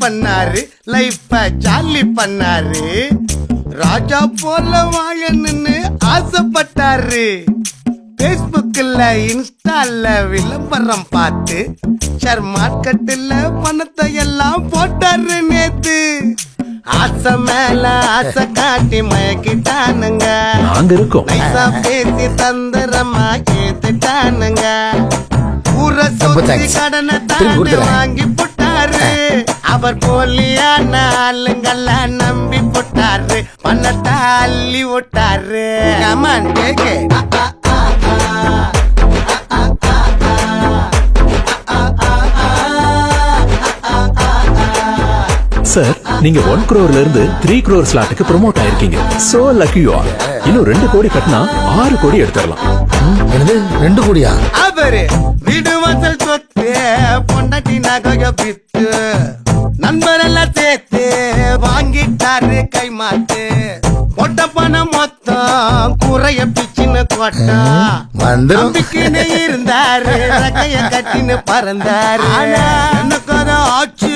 பண்ணாரு, லைஃப ஜாலி பண்ணாரு. ராஜா போல வாழணும்னு ஆசைப்பட்டாரு. பேஸ்புக்ல இன்ஸ்டால விளம்பரம் பார்த்து ஷேர் மார்க்கெட்ல பணத்தை எல்லாம் போட்டாரு நேத்து. ஆசை மேல ஆசை காட்டி மயக்கிட்டானுங்க. நாங்க இருக்கோம். நைசா பேசி தந்திரமா கேட்டுட்டானுங்க. ஊரை சுத்தி கடனை தாண்டி வாங்கி போட்டாரு. அவர் போலியான ஆளுங்கள நம்பி போட்டாரு. பணத்தை அள்ளி விட்டாரு. கமான் கேக்கு. சார், நீங்க 1 crore இருந்து 3 crore ஸ்லாட்டுக்கு ப்ரோமோட் ஆயிருக்கீங்க. So lucky you are. இன்னும் 2 கோடி கட்டினா 6 கோடி எடுத்துடலாம். என்னது 2 கோடியா? அவரு வீடு வாசல் சொத்து, பொண்டாட்டி நகைய வித்து, நண்பரெல்லாம் சேர்த்து வாங்கிட்டாரு கை மாத்து. பொட்ட பணம் மொத்தம் குறைய பிச்சுன்னு கொட்டா. நம்பிக்கைன்னு இருந்தாரு, ரகைய கட்டின்னு பறந்தாரு. என்ன கதை ஆச்சு,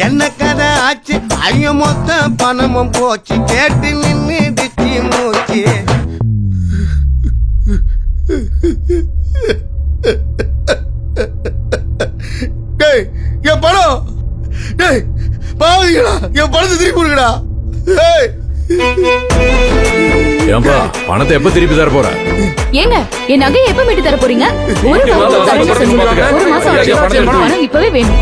என்ன கதை ஆச்சு. ஐயோ மொத்த பணமும் போச்சு. கேட்டு நின்னுடுச்சு மூச்சு. டேய் என் பணம், டேய் பாவீங்களா, என் பணத்தை திருப்பி கொடுங்கடா. ஏன்பா பணத்தை எப்ப திருப்பி தர போற? ஏங்க என் நகையை எப்ப மீட்டு தர போறீங்க? ஒரு மாசம் இப்பவே வேணும்.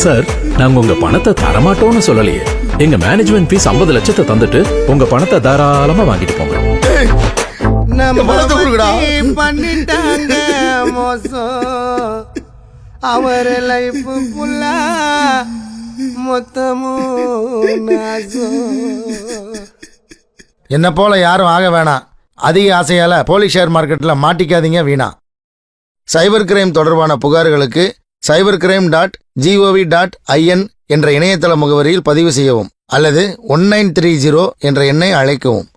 சார், நாங்க உங்க பணத்தை தரமாட்டோம்னு சொல்லலையே. எங்க மேனேஜ்மெண்ட் ஃபீஸ் 50 லட்சத்தை தந்துட்டு உங்க பணத்தை தாராளமா வாங்கிட்டு போங்க. பண்ணிட்டாங்க மோசம். அவர் லைஃப் ஃபுல்லா மொத்தமும் என்ன போல யாரும் ஆக வேணாம். அதிக ஆசையால போலி ஷேர் மார்க்கெட்ல மாட்டிக்காதீங்க வீணா. சைபர் கிரைம் தொடர்பான புகார்களுக்கு cybercrime.gov.in என்ற இணையதள முகவரியில் பதிவு செய்யவும் அல்லது 1930 என்ற எண்ணை அழைக்கவும்.